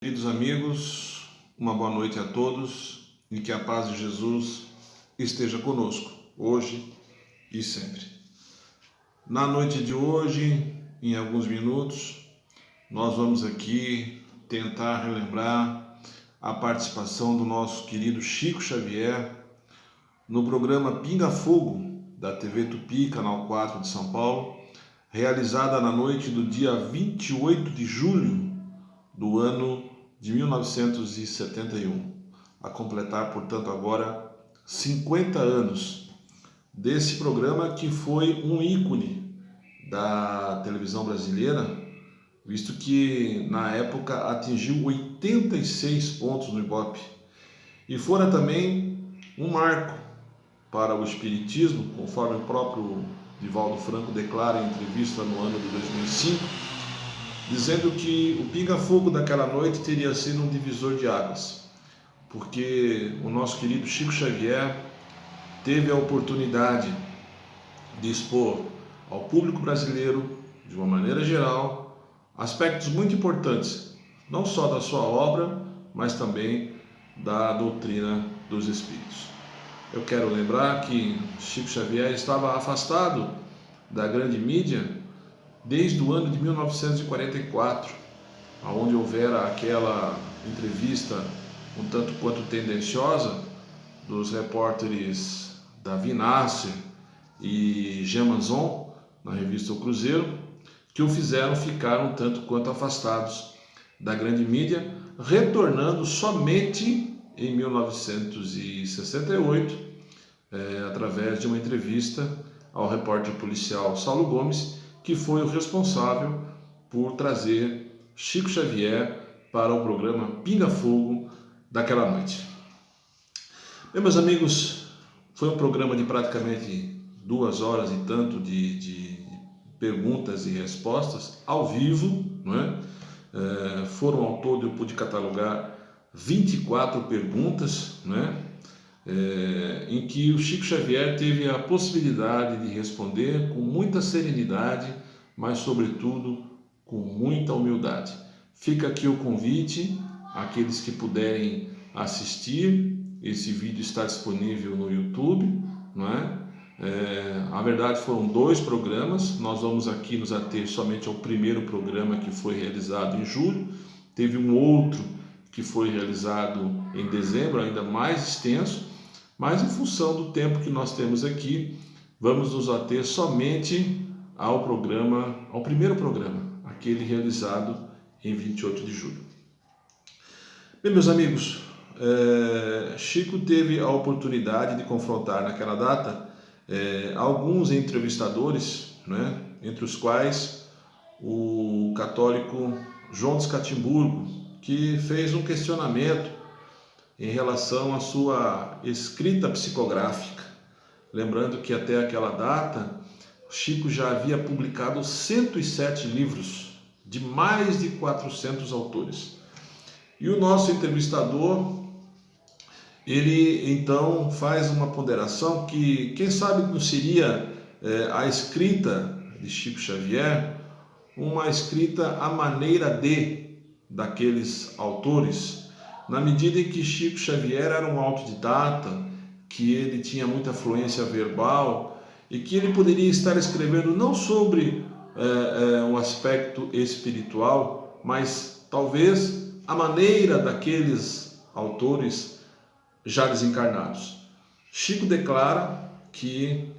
Queridos amigos, uma boa noite a todos e que a paz de Jesus esteja conosco, hoje e sempre. Na noite de hoje, em alguns minutos, nós vamos aqui tentar relembrar a participação do nosso querido Chico Xavier no programa Pinga Fogo da TV Tupi, Canal 4 de São Paulo, realizada na noite do dia 28 de julho do ano de 1971, a completar, portanto, agora 50 anos desse programa que foi um ícone da televisão brasileira, visto que na época atingiu 86 pontos no Ibope e fora também um marco para o espiritismo, conforme o próprio Divaldo Franco declara em entrevista no ano de 2005, dizendo que o pinga-fogo daquela noite teria sido um divisor de águas, porque o nosso querido Chico Xavier teve a oportunidade de expor ao público brasileiro, de uma maneira geral, aspectos muito importantes, não só da sua obra, mas também da doutrina dos espíritos. Eu quero lembrar que Chico Xavier estava afastado da grande mídia desde o ano de 1944, onde houvera aquela entrevista um tanto quanto tendenciosa dos repórteres Davi Nasser e Jean Manzon, na revista O Cruzeiro, que o fizeram ficar um tanto quanto afastados da grande mídia, retornando somente em 1968, através de uma entrevista ao repórter policial Saulo Gomes, que foi o responsável por trazer Chico Xavier para o programa Pinga Fogo daquela noite. Bem, meus amigos, foi um programa de praticamente 2 horas e tanto de perguntas e respostas ao vivo, não é? Foram ao todo, eu pude catalogar 24 perguntas, não é? Em que o Chico Xavier teve a possibilidade de responder com muita serenidade, mas sobretudo com muita humildade. Fica aqui o convite àqueles que puderem assistir. Esse vídeo está disponível no YouTube, não é? A verdade, foram 2 programas. Nós vamos aqui nos ater somente ao primeiro programa, que foi realizado em julho. Teve um outro que foi realizado em dezembro, ainda mais extenso, mas em função do tempo que nós temos aqui, vamos nos ater somente ao primeiro programa, aquele realizado em 28 de julho. Bem, meus amigos, Chico teve a oportunidade de confrontar naquela data alguns entrevistadores, né, entre os quais o católico João de Escatimburgo, que fez um questionamento em relação à sua escrita psicográfica. Lembrando que até aquela data, Chico já havia publicado 107 livros, de mais de 400 autores. E o nosso entrevistador, ele então faz uma ponderação que, quem sabe, não seria a escrita de Chico Xavier, uma escrita à maneira daqueles autores, na medida em que Chico Xavier era um autodidata, que ele tinha muita fluência verbal e que ele poderia estar escrevendo não sobre um aspecto espiritual, mas talvez a maneira daqueles autores já desencarnados. Chico declara que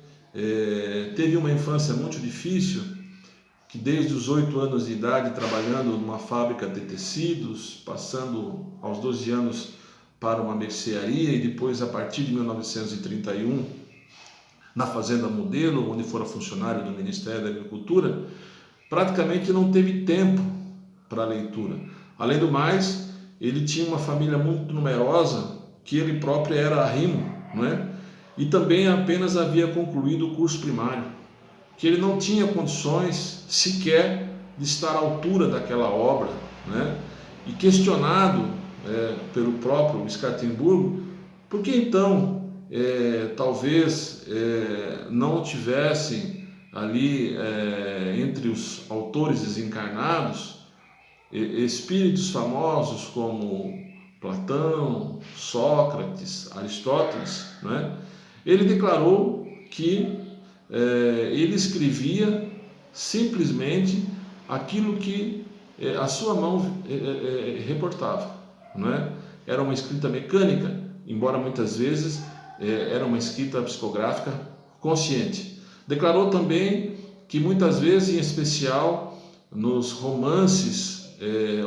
teve uma infância muito difícil, que desde os 8 anos de idade, trabalhando numa fábrica de tecidos, passando aos 12 anos para uma mercearia e depois, a partir de 1931, na Fazenda Modelo, onde fora funcionário do Ministério da Agricultura, praticamente não teve tempo para a leitura. Além do mais, ele tinha uma família muito numerosa, que ele próprio era arrimo, não é? E também apenas havia concluído o curso primário, que ele não tinha condições sequer de estar à altura daquela obra, né? E questionado pelo próprio Escatimburgo, por que então talvez não tivessem ali entre os autores desencarnados espíritos famosos como Platão, Sócrates, Aristóteles, né? Ele declarou que ele escrevia simplesmente aquilo que a sua mão reportava, né? Era uma escrita mecânica, embora muitas vezes era uma escrita psicográfica consciente. Declarou também que muitas vezes, em especial nos romances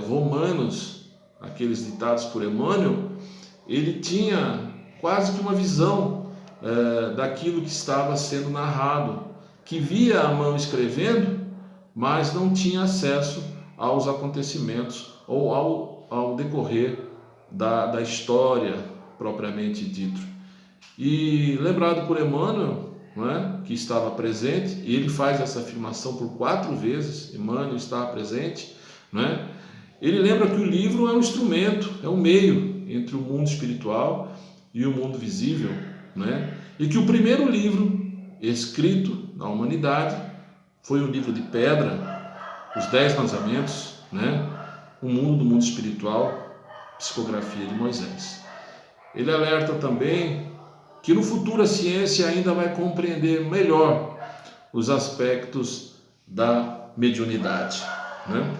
romanos, aqueles ditados por Emmanuel, ele tinha quase que uma visão daquilo que estava sendo narrado, que via a mão escrevendo, mas não tinha acesso aos acontecimentos ou ao decorrer da história propriamente dito. E lembrado por Emmanuel, né, que estava presente, e ele faz essa afirmação por 4 vezes, Emmanuel está presente, né? Ele lembra que o livro é um instrumento, é um meio entre o mundo espiritual e o mundo visível, né? E que o primeiro livro escrito na humanidade foi um livro de pedra, os 10 mandamentos, né? O mundo do mundo espiritual, psicografia de Moisés. Ele alerta também que no futuro a ciência ainda vai compreender melhor os aspectos da mediunidade, né?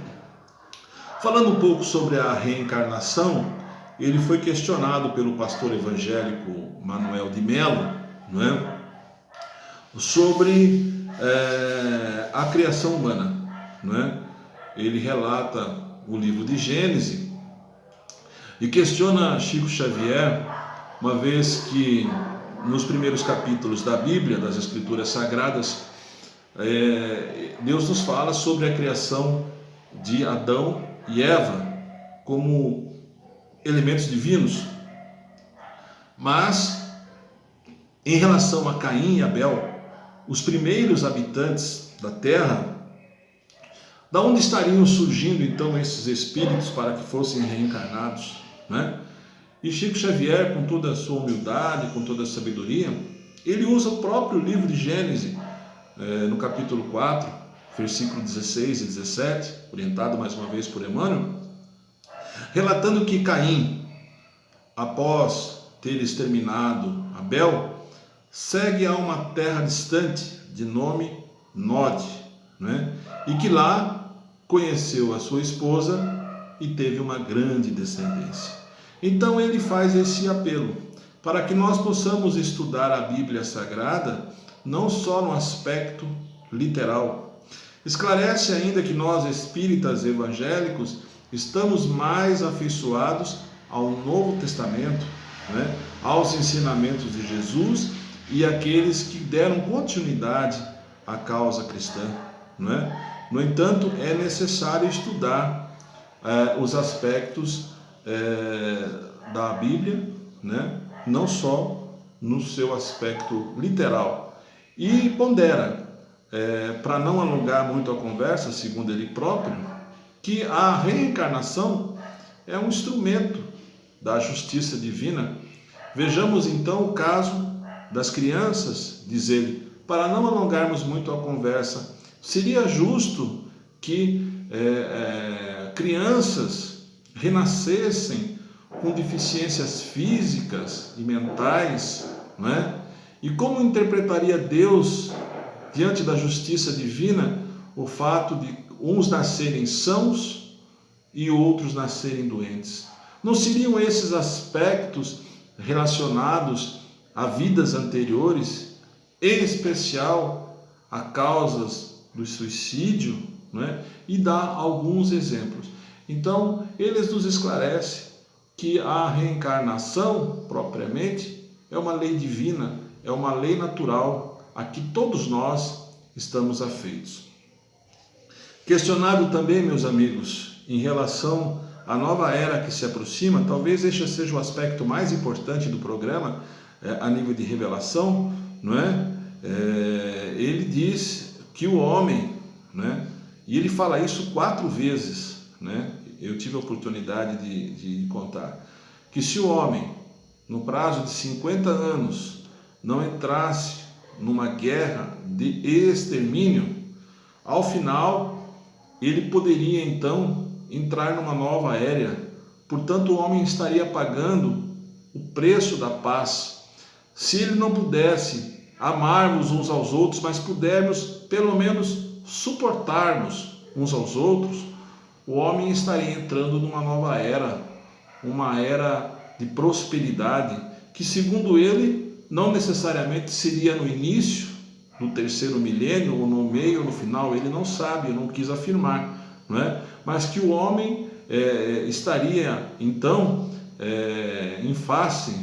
Falando um pouco sobre a reencarnação, ele foi questionado pelo pastor evangélico Manuel de Melo, né, sobre a criação humana, né? Ele relata o livro de Gênesis e questiona Chico Xavier, uma vez que nos primeiros capítulos da Bíblia, das Escrituras Sagradas, Deus nos fala sobre a criação de Adão e Eva como elementos divinos, mas em relação a Caim e Abel, os primeiros habitantes da terra, da onde estariam surgindo então esses espíritos para que fossem reencarnados, né? E Chico Xavier, com toda a sua humildade, com toda a sabedoria, ele usa o próprio livro de Gênesis, no capítulo 4, versículo 16 e 17, orientado mais uma vez por Emmanuel, relatando que Caim, após ter exterminado Abel, segue a uma terra distante de nome Nod, né? E que lá conheceu a sua esposa e teve uma grande descendência. Então ele faz esse apelo para que nós possamos estudar a Bíblia Sagrada não só no aspecto literal. Esclarece ainda que nós espíritas evangélicos estamos mais afeiçoados ao Novo Testamento, né, aos ensinamentos de Jesus e aqueles que deram continuidade à causa cristã, né? No entanto, é necessário estudar os aspectos da Bíblia, né, não só no seu aspecto literal. E pondera, para não alongar muito a conversa, segundo ele próprio, que a reencarnação é um instrumento da justiça divina. Vejamos então o caso das crianças, diz ele, para não alongarmos muito a conversa. Seria justo que crianças renascessem com deficiências físicas e mentais, não é? E como interpretaria Deus, diante da justiça divina, o fato de uns nascerem sãos e outros nascerem doentes? Não seriam esses aspectos relacionados a vidas anteriores, em especial a causas do suicídio, né? E dá alguns exemplos. Então, eles nos esclarecem que a reencarnação, propriamente, é uma lei divina, é uma lei natural, a que todos nós estamos afeitos. Questionado também, meus amigos, em relação à nova era que se aproxima, talvez este seja o aspecto mais importante do programa, a nível de revelação, não é? Ele diz que o homem, né? E ele fala isso 4 vezes, né? Eu tive a oportunidade de contar, que se o homem, no prazo de 50 anos, não entrasse numa guerra de extermínio, ao final ele poderia então entrar numa nova era. Portanto, o homem estaria pagando o preço da paz. Se ele não pudesse amarmos uns aos outros, mas pudermos pelo menos suportarmos uns aos outros, o homem estaria entrando numa nova era, uma era de prosperidade, que segundo ele, não necessariamente seria no início do terceiro milênio, ou no meio, ou no final, ele não sabe, não quis afirmar, não é? Mas que o homem estaria então em face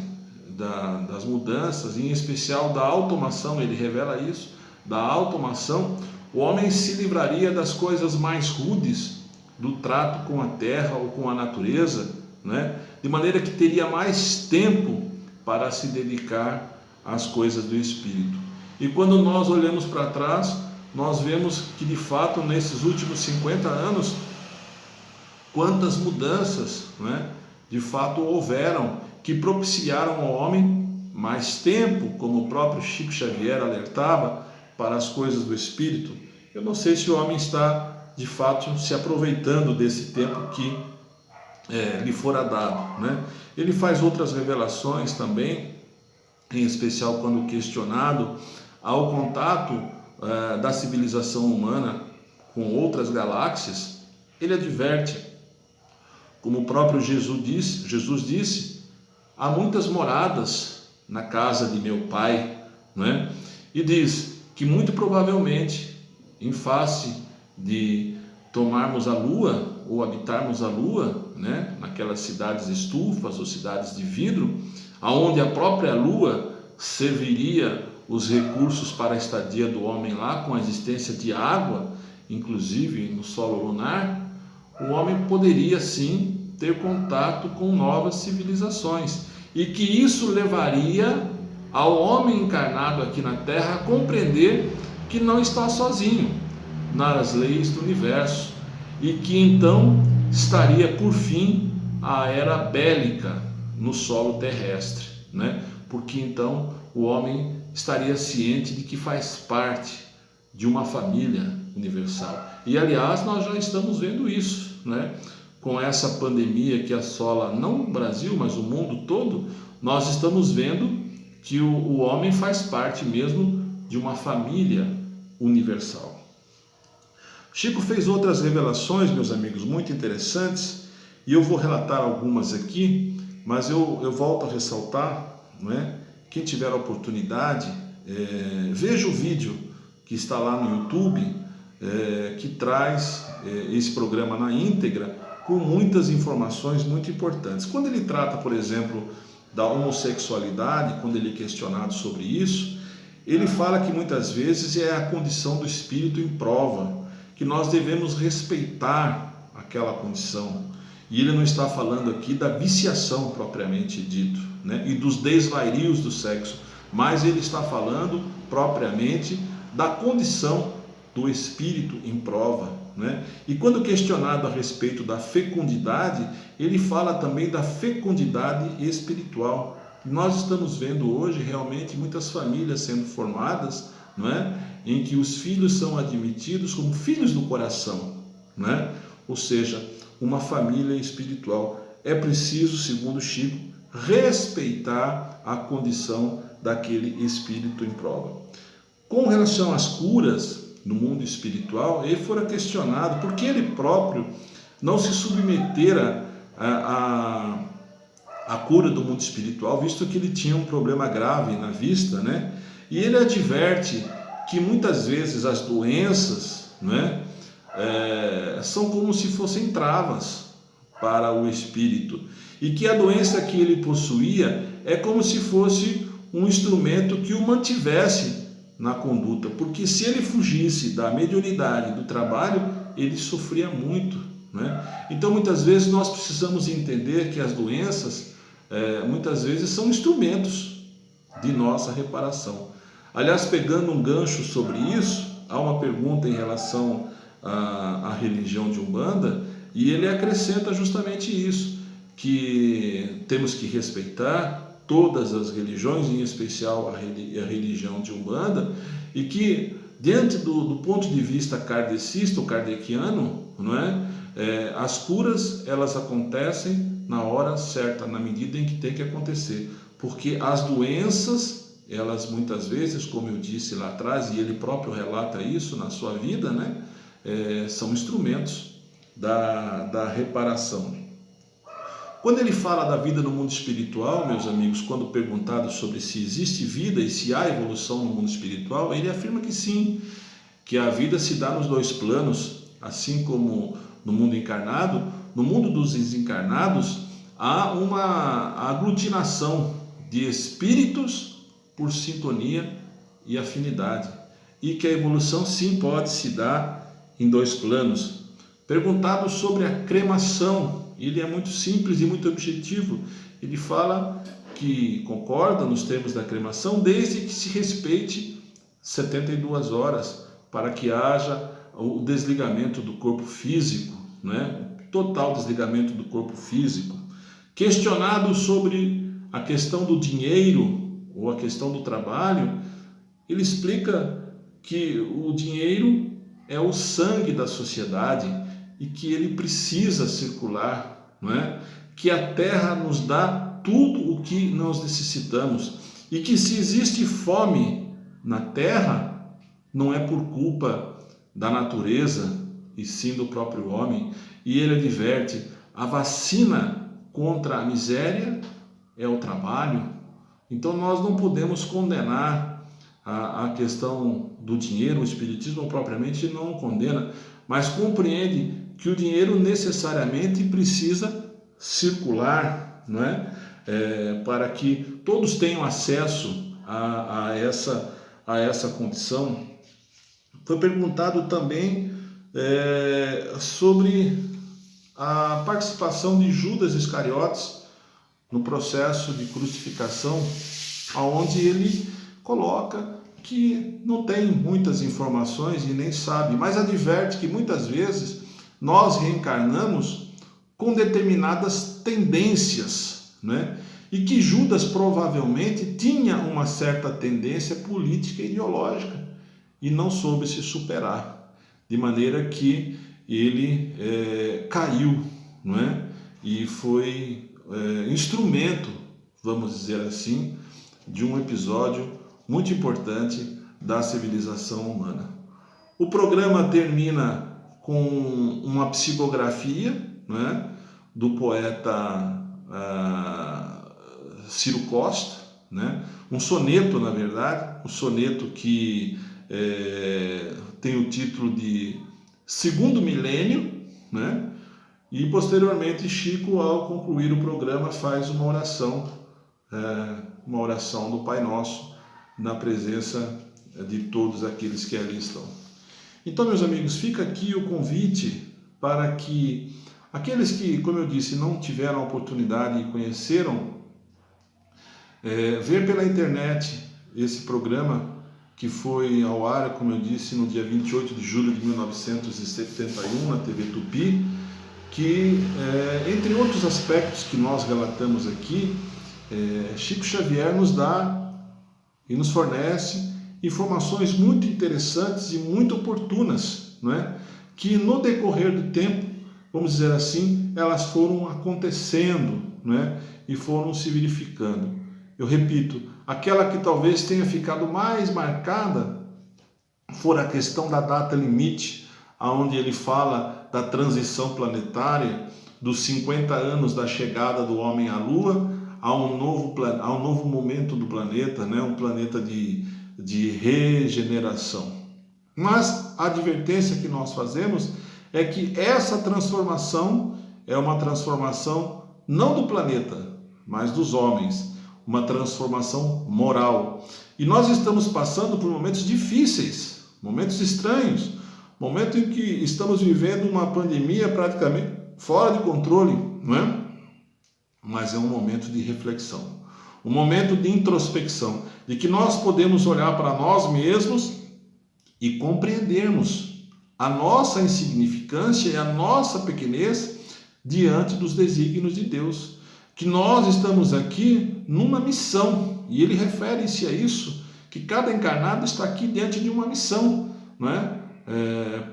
das mudanças, em especial da automação, ele revela isso, da automação. O homem se livraria das coisas mais rudes do trato com a terra ou com a natureza, né? De maneira que teria mais tempo para se dedicar às coisas do Espírito. E quando nós olhamos para trás, nós vemos que de fato nesses últimos 50 anos, quantas mudanças, né, de fato houveram, que propiciaram ao homem mais tempo, como o próprio Chico Xavier alertava, para as coisas do Espírito. Eu não sei se o homem está de fato se aproveitando desse tempo que lhe fora dado, né? Ele faz outras revelações também, em especial quando questionado ao contato da civilização humana com outras galáxias. Ele adverte, como o próprio Jesus disse, há muitas moradas na casa de meu Pai, né? E diz que muito provavelmente, em face de tomarmos a Lua ou habitarmos a Lua, né, naquelas cidades estufas ou cidades de vidro, aonde a própria Lua serviria os recursos para a estadia do homem lá, com a existência de água, inclusive no solo lunar, o homem poderia sim ter contato com novas civilizações, e que isso levaria ao homem encarnado aqui na Terra a compreender que não está sozinho nas leis do universo, e que então estaria por fim a era bélica no solo terrestre, né? Porque então o homem estaria ciente de que faz parte de uma família universal. E aliás, nós já estamos vendo isso, né? Com essa pandemia que assola não o Brasil, mas o mundo todo, nós estamos vendo que o homem faz parte mesmo de uma família universal. Chico fez outras revelações, meus amigos, muito interessantes, e eu vou relatar algumas aqui, mas eu volto a ressaltar, não é? Quem tiver a oportunidade, veja o vídeo que está lá no YouTube, que traz esse programa na íntegra, com muitas informações muito importantes. Quando ele trata, por exemplo, da homossexualidade, quando ele é questionado sobre isso, ele fala que muitas vezes é a condição do espírito em prova, que nós devemos respeitar aquela condição. E ele não está falando aqui da viciação propriamente dito, né, e dos desvarios do sexo, mas ele está falando propriamente da condição do espírito em prova, né? E quando questionado a respeito da fecundidade, ele fala também da fecundidade espiritual. Nós estamos vendo hoje realmente muitas famílias sendo formadas, não é? Em que os filhos são admitidos como filhos do coração, né? Ou seja, uma família espiritual. É preciso, segundo Chico, respeitar a condição daquele espírito em prova. Com relação às curas no mundo espiritual, ele fora questionado por que ele próprio não se submetera à cura do mundo espiritual, visto que ele tinha um problema grave na vista, né? E ele adverte que muitas vezes as doenças, né, são como se fossem travas para o espírito, e que a doença que ele possuía é como se fosse um instrumento que o mantivesse na conduta, porque se ele fugisse da mediunidade do trabalho, ele sofria muito, né? Então muitas vezes nós precisamos entender que as doenças muitas vezes são instrumentos de nossa reparação. Aliás, pegando um gancho sobre isso, há uma pergunta em relação à religião de Umbanda, e ele acrescenta justamente isso, que temos que respeitar todas as religiões, em especial a religião de Umbanda, e que, dentro do ponto de vista kardecista ou kardeciano, não é? As curas, elas acontecem na hora certa, na medida em que tem que acontecer, porque as doenças, elas muitas vezes, como eu disse lá atrás, e ele próprio relata isso na sua vida, né? São instrumentos da reparação. Quando ele fala da vida no mundo espiritual, meus amigos, quando perguntado sobre se existe vida e se há evolução no mundo espiritual, ele afirma que sim, que a vida se dá nos dois planos, assim como no mundo encarnado. No mundo dos desencarnados, há uma aglutinação de espíritos por sintonia e afinidade, e que a evolução sim pode se dar em dois planos. Perguntado sobre a cremação, ele é muito simples e muito objetivo. Ele fala que concorda nos termos da cremação, desde que se respeite 72 horas, para que haja o desligamento do corpo físico, né? Total desligamento do corpo físico. Questionado sobre a questão do dinheiro ou a questão do trabalho, ele explica que o dinheiro é o sangue da sociedade e que ele precisa circular, não é? Que a terra nos dá tudo o que nós necessitamos e que se existe fome na terra, não é por culpa da natureza e sim do próprio homem. E ele adverte: a vacina contra a miséria é o trabalho. Então nós não podemos condenar a questão do dinheiro. O Espiritismo propriamente não condena, mas compreende que o dinheiro necessariamente precisa circular, não é? Para que todos tenham acesso a essa condição. Foi perguntado também sobre a participação de Judas Iscariotes no processo de crucificação, onde ele coloca que não tem muitas informações e nem sabe, mas adverte que muitas vezes nós reencarnamos com determinadas tendências, né? E que Judas provavelmente tinha uma certa tendência política e ideológica e não soube se superar, de maneira que ele caiu, não é? E foi instrumento, vamos dizer assim, de um episódio muito importante da civilização humana. O programa termina com uma psicografia, não é? Do poeta Ciro Costa, né? Um soneto, na verdade, um soneto que tem o título de Segundo Milênio, né? E posteriormente Chico, ao concluir o programa, faz uma oração do Pai Nosso, na presença de todos aqueles que ali estão. Então, meus amigos, fica aqui o convite para que aqueles que, como eu disse, não tiveram a oportunidade e conheceram, ver pela internet esse programa que foi ao ar, como eu disse, no dia 28 de julho de 1971, na TV Tupi, que, entre outros aspectos que nós relatamos aqui, Chico Xavier nos dá e nos fornece informações muito interessantes e muito oportunas, não é? Que no decorrer do tempo, vamos dizer assim, elas foram acontecendo, não é? E foram se verificando. Eu repito, aquela que talvez tenha ficado mais marcada for a questão da data limite, onde ele fala da transição planetária, dos 50 anos da chegada do homem à Lua, a um novo momento do planeta, né? Um planeta de regeneração. Mas a advertência que nós fazemos é que essa transformação é uma transformação não do planeta, mas dos homens, uma transformação moral. E nós estamos passando por momentos difíceis, momentos estranhos, momento em que estamos vivendo uma pandemia praticamente fora de controle, não é? Mas é um momento de reflexão, um momento de introspecção, de que nós podemos olhar para nós mesmos e compreendermos a nossa insignificância e a nossa pequenez diante dos desígnios de Deus, que nós estamos aqui numa missão, e ele refere-se a isso, que cada encarnado está aqui diante de uma missão, não é?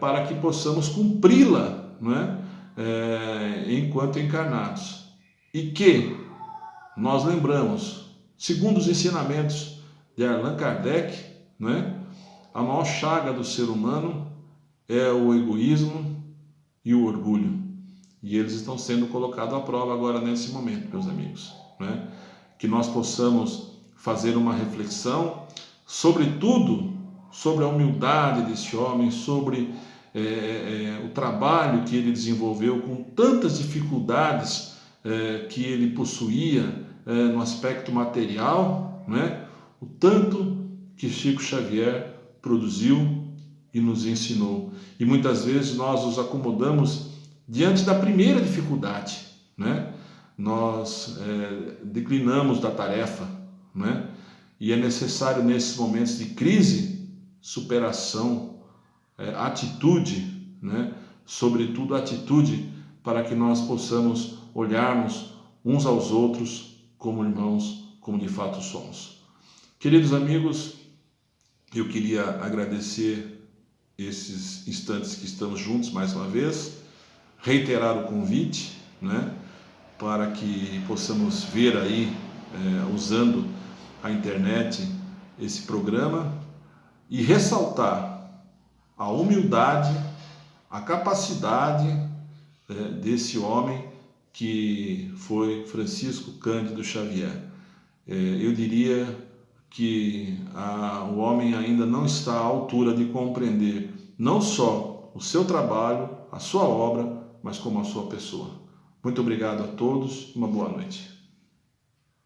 Para que possamos cumpri-la não é? Enquanto encarnados. E que nós lembramos, segundo os ensinamentos de Allan Kardec, não é? A maior chaga do ser humano é o egoísmo e o orgulho. E eles estão sendo colocados à prova agora nesse momento, meus amigos, não é? Que nós possamos fazer uma reflexão, sobretudo sobre a humildade desse homem, sobre o trabalho que ele desenvolveu com tantas dificuldades que ele possuía no aspecto material, né? O tanto que Chico Xavier produziu e nos ensinou. E muitas vezes nós nos acomodamos diante da primeira dificuldade, né? Nós declinamos da tarefa, né? E é necessário nesses momentos de crise, superação, atitude, né? Sobretudo atitude, para que nós possamos olharmos uns aos outros como irmãos, como de fato somos. Queridos amigos, eu queria agradecer esses instantes que estamos juntos mais uma vez, reiterar o convite, né? Para que possamos ver aí, usando a internet, esse programa e ressaltar a humildade, a capacidade desse homem que foi Francisco Cândido Xavier. Eu diria que o homem ainda não está à altura de compreender não só o seu trabalho, a sua obra, mas como a sua pessoa. Muito obrigado a todos, uma boa noite.